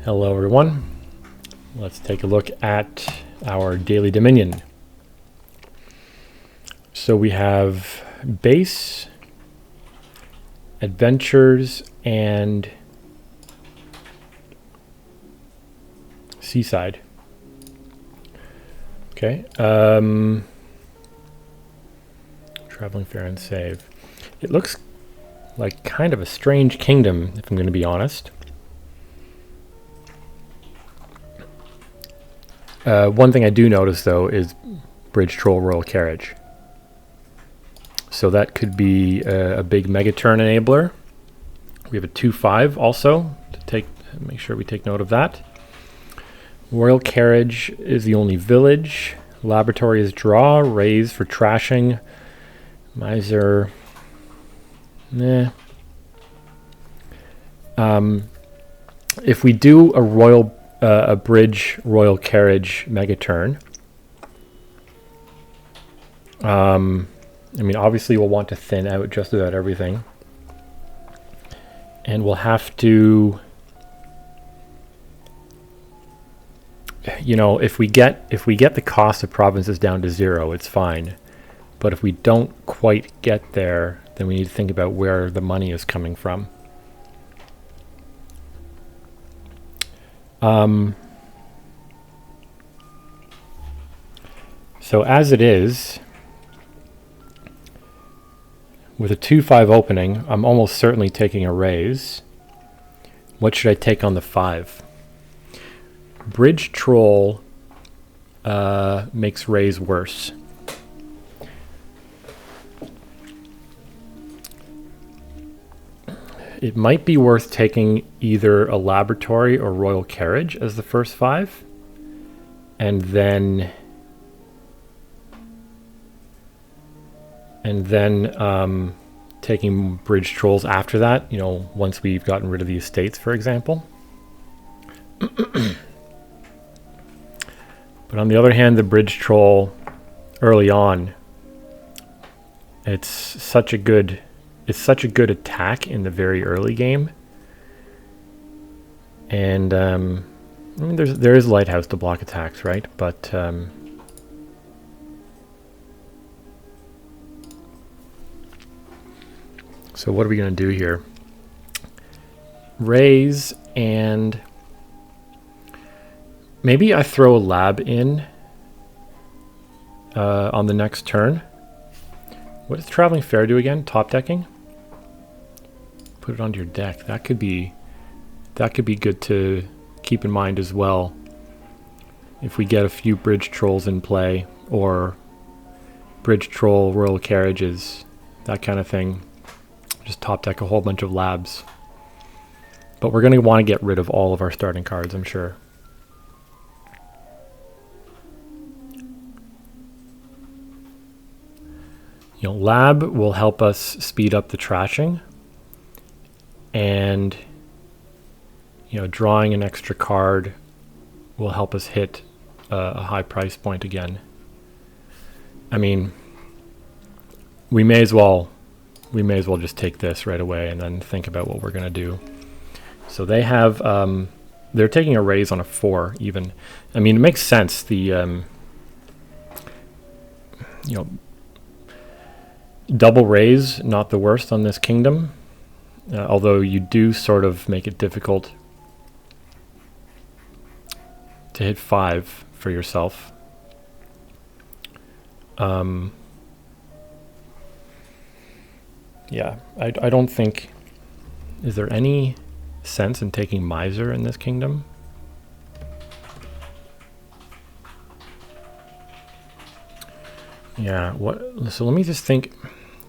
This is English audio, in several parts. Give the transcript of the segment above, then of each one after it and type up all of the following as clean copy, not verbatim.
Hello everyone. Let's take a look at our daily Dominion. So we have base, adventures, and seaside. Okay. Traveling fair and save. It looks like kind of a strange kingdom, if I'm going to be honest. One thing I do notice, though, is Bridge Troll Royal Carriage. So that could be a big Megaturn enabler. We have a 2/5 also to make sure we take note of that. Royal Carriage is the only village. Laboratory is draw. Raise for trashing. Miser. Nah. If we do a bridge royal carriage Megaturn. I mean, obviously we'll want to thin out just about everything. And we'll have to, you know, if we get the cost of provinces down to 0, it's fine. But if we don't quite get there, then we need to think about where the money is coming from. So as it is, with a 2/5 opening, I'm almost certainly taking a raise. What should I take on the 5? Bridge Troll makes raise worse. It might be worth taking either a laboratory or royal carriage as the first 5, and then taking bridge trolls after that, you know, once we've gotten rid of the estates, for example. But on the other hand, the bridge troll early on, it's such a good attack in the very early game. And I mean, there is lighthouse to block attacks, right? But so what are we going to do here? Raise, and maybe I throw a lab in on the next turn. What does Traveling Fair do again? Top decking? Put it onto your deck. That could be good to keep in mind as well. If we get a few bridge trolls in play, or bridge troll royal carriages, that kind of thing. Just top deck a whole bunch of labs. But we're going to want to get rid of all of our starting cards, I'm sure. You know, lab will help us speed up the trashing. And, you know, drawing an extra card will help us hit a high price point again. I mean, we may as well just take this right away and then think about what we're going to do. So they have, they're taking a raise on a 4 even. I mean, it makes sense. The, you know, double raise, not the worst on this kingdom. Although you do sort of make it difficult to hit 5 for yourself. Yeah, I don't think... Is there any sense in taking Miser in this kingdom? Yeah, what? So let me just think.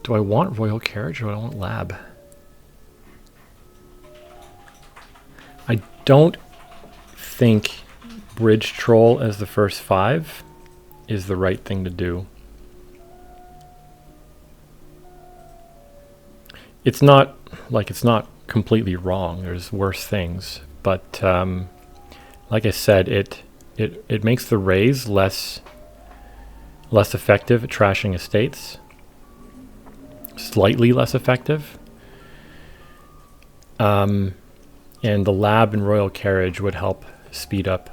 Do I want Royal Carriage or do I want Lab? I don't think Bridge Troll as the first 5 is the right thing to do. It's not completely wrong. There's worse things, but like I said, it makes the raise less effective at trashing estates. Slightly less effective. And the lab and royal carriage would help speed up,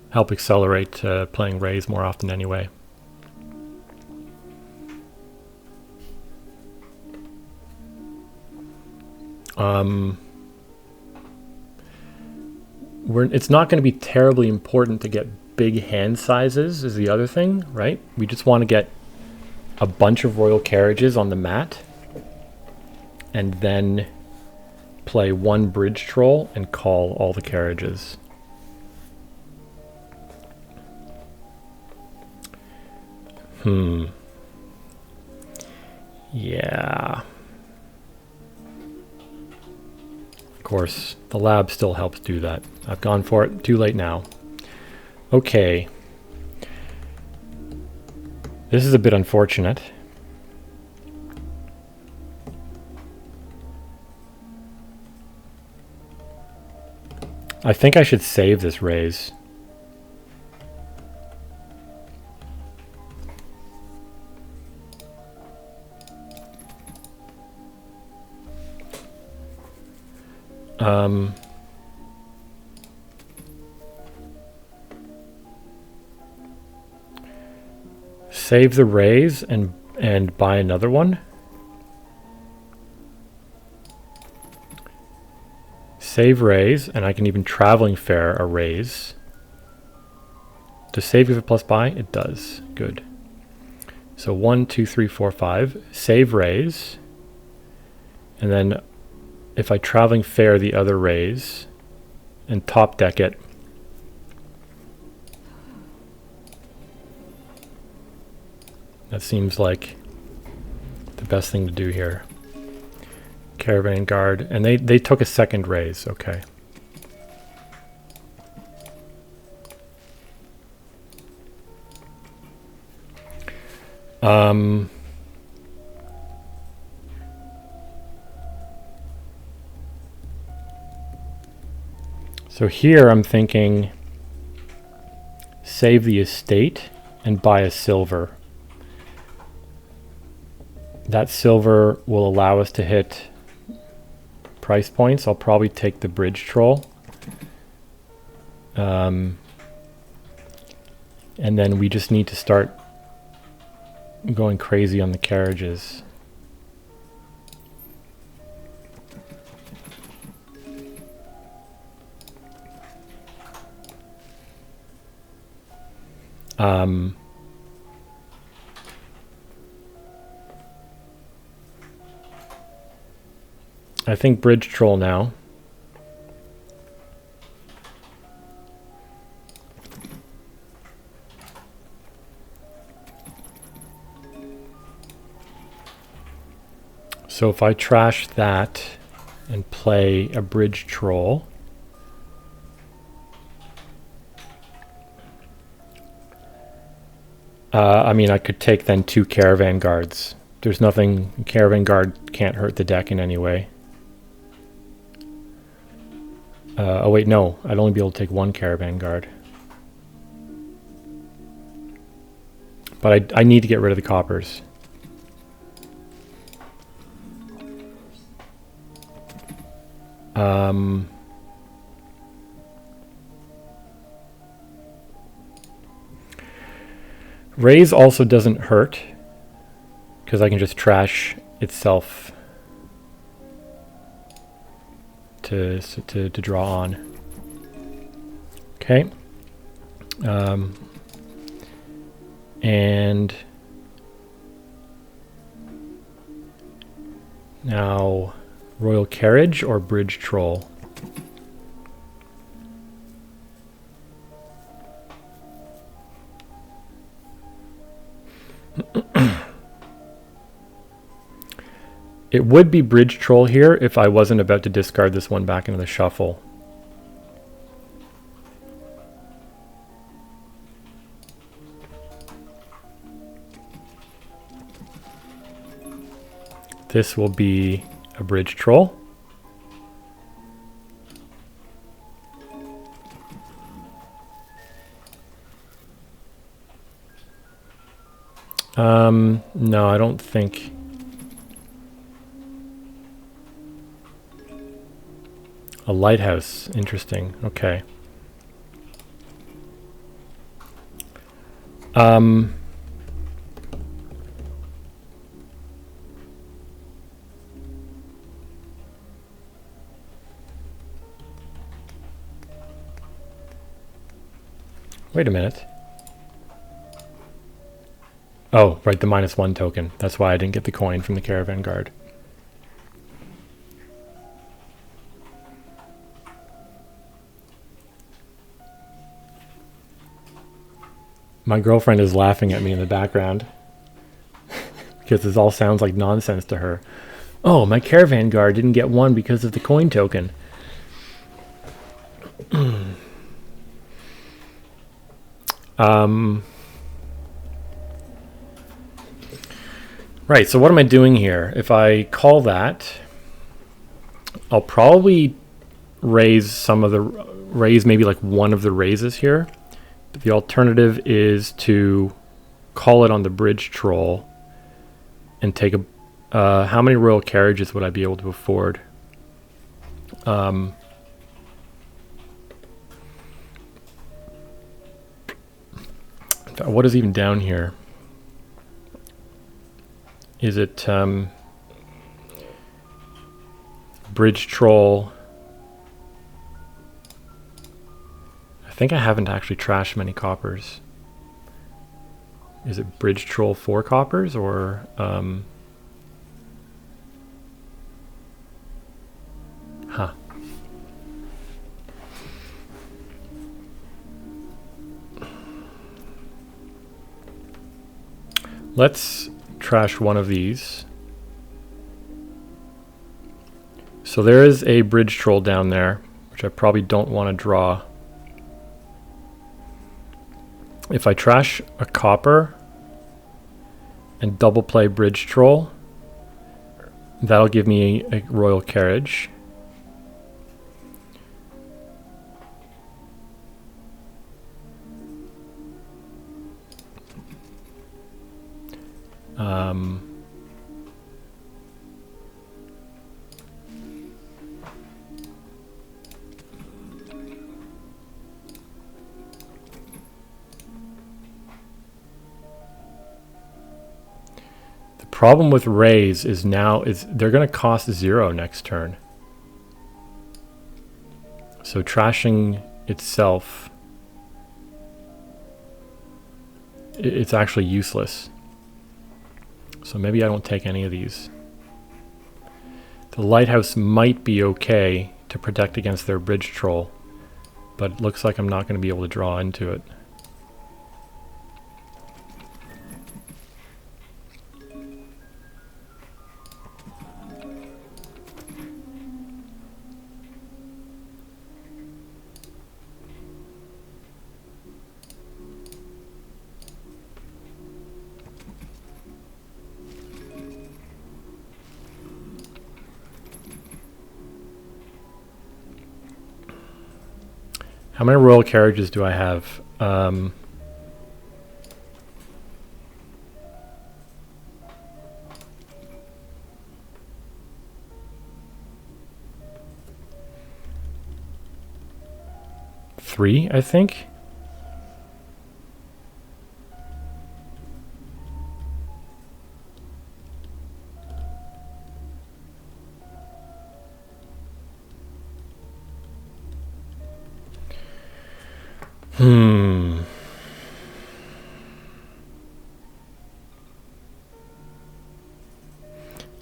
help accelerate playing Rays more often anyway. It's not going to be terribly important to get big hand sizes is the other thing, right? We just want to get a bunch of royal carriages on the mat and then play one bridge troll and call all the carriages. Yeah. Of course, the lab still helps do that. I've gone for it. Too late now. Okay. This is a bit unfortunate. I think I should save this raise. Save the raise and buy another one. Save raise, and I can even traveling fare a raise. Does save give a plus buy? It does. Good. So 1, 2, 3, 4, 5. Save raise. And then if I traveling fare the other raise and top deck it, that seems like the best thing to do here. Caravan guard, and they took a second raise. Okay. So here I'm thinking save the estate and buy a silver. That silver will allow us to hit price points. I'll probably take the bridge troll. And then we just need to start going crazy on the carriages. I think bridge troll now. So if I trash that and play a bridge troll, I mean, I could take then 2 caravan guards. There's nothing, caravan guard can't hurt the deck in any way. Oh wait, no, I'd only be able to take 1 caravan guard. But I need to get rid of the coppers. Raise also doesn't hurt because I can just trash itself to draw on. Okay. And now royal carriage or bridge troll. It would be bridge troll here if I wasn't about to discard this one back into the shuffle. This will be a bridge troll. No, I don't think. A lighthouse. Interesting. Okay. Wait a minute. Oh, right, the -1 token. That's why I didn't get the coin from the caravan guard. My girlfriend is laughing at me in the background because this all sounds like nonsense to her. Oh, my caravan guard didn't get 1 because of the coin token. Right, so what am I doing here? If I call that, I'll probably raise maybe like one of the raises here. But the alternative is to call it on the bridge troll and take how many royal carriages would I be able to afford? What is even down here? Is it bridge troll? I think I haven't actually trashed many coppers. Is it bridge troll 4 coppers or huh? Let's trash one of these. So there is a bridge troll down there, which I probably don't want to draw. If I trash a copper and double play bridge troll, that'll give me a royal carriage. The problem with raise is they're going to cost 0 next turn. So trashing itself, it's actually useless. So maybe I don't take any of these. The lighthouse might be okay to protect against their bridge troll, but it looks like I'm not going to be able to draw into it. How many royal carriages do I have? Three, I think.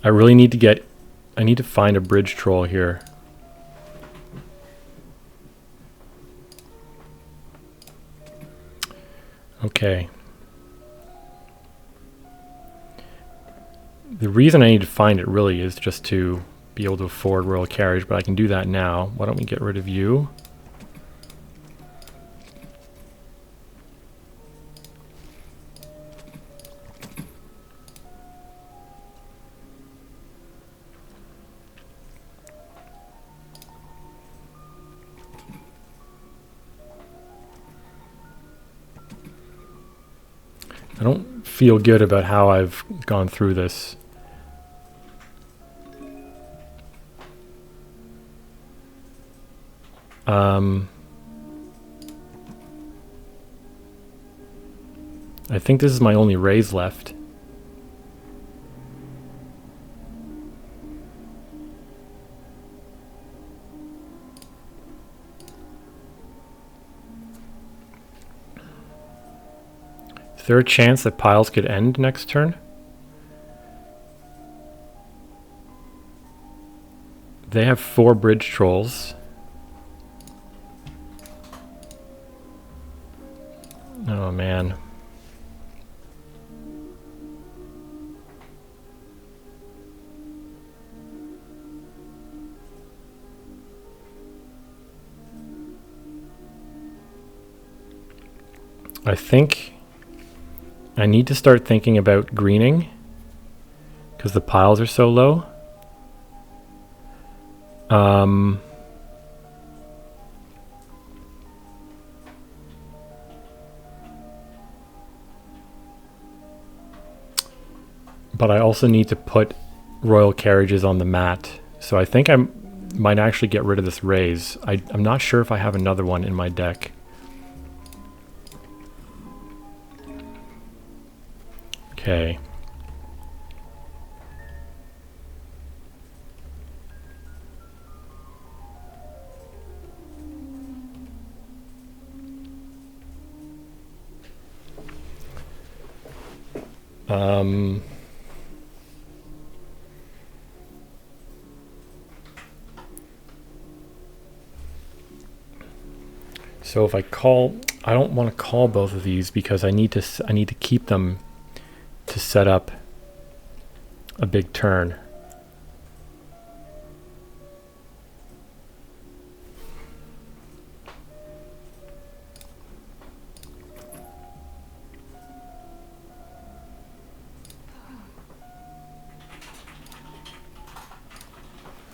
I really need to find a bridge troll here. Okay. The reason I need to find it really is just to be able to afford royal carriage, but I can do that now. Why don't we get rid of you? I don't feel good about how I've gone through this. I think this is my only raise left. Is there a chance that piles could end next turn? They have 4 bridge trolls. Oh man. I think I need to start thinking about greening because the piles are so low. But I also need to put royal carriages on the mat. So I think I might actually get rid of this raise. I'm not sure if I have another one in my deck. Okay. So if I call, I don't want to call both of these because I need to keep them to set up a big turn.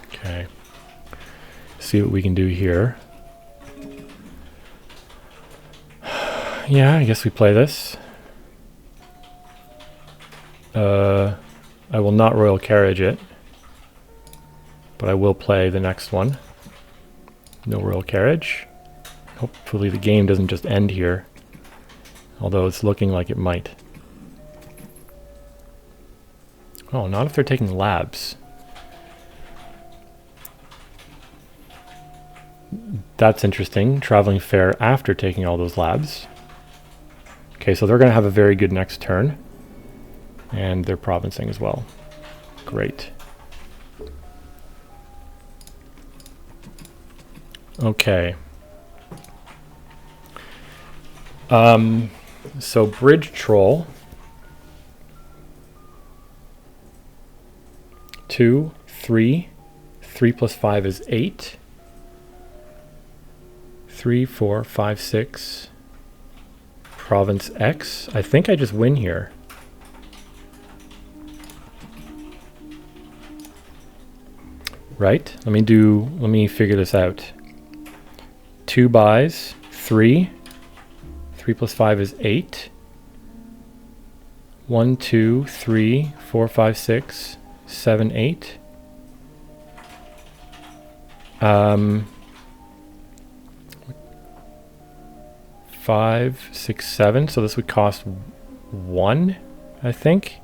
Okay. See what we can do here. Yeah, I guess we play this. I will not royal carriage it, but I will play the next one. No royal carriage. Hopefully the game doesn't just end here, although it's looking like it might. Oh, not if they're taking labs. That's interesting. Traveling fair after taking all those labs. Okay, so they're going to have a very good next turn. And they're provincing as well. Great. Okay. So bridge troll. 2, 3. 3 plus 5 is 8. 3, 4, 5, 6. Province X. I think I just win here. Right? Let me figure this out. 2 buys, 3. 3 plus 5 is 8. 1, 2, 3, 4, 5, 6, 7, 8. 5, 6, 7. So this would cost 1, I think.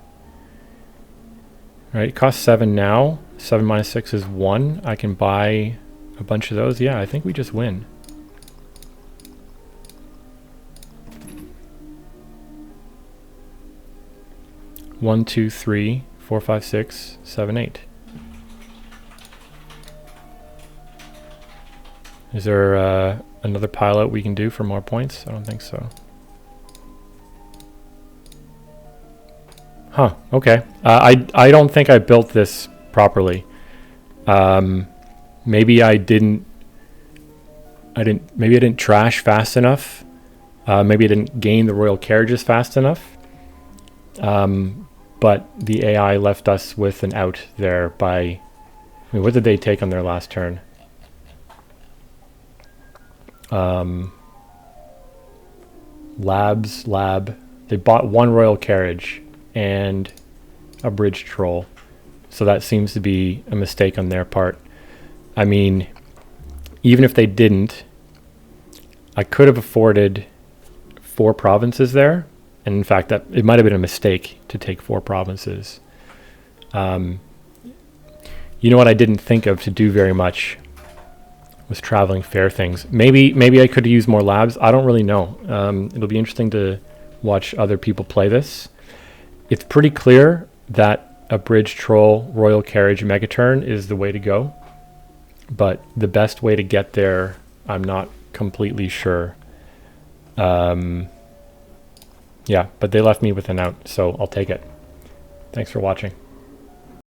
Right, it costs 7 now. 7 minus 6 is 1. I can buy a bunch of those. Yeah, I think we just win. One, 2, 3, 4, 5, 6, 7, 8. Is there another pile out we can do for more points? I don't think so. Huh, okay. I don't think I built this properly. Maybe I didn't trash fast enough. Maybe I didn't gain the royal carriages fast enough. But the AI left us with an out there by, I mean, what did they take on their last turn? Lab. They bought 1 royal carriage and a bridge troll. So that seems to be a mistake on their part. I mean, even if they didn't, I could have afforded 4 provinces there. And in fact, that it might have been a mistake to take 4 provinces. You know what I didn't think of to do very much was traveling fair things. Maybe I could have used more labs. I don't really know. It'll be interesting to watch other people play this. It's pretty clear that a bridge troll royal carriage megaturn is the way to go, but the best way to get there, I'm not completely sure. Yeah, but they left me with an out, so I'll take it. Thanks for watching.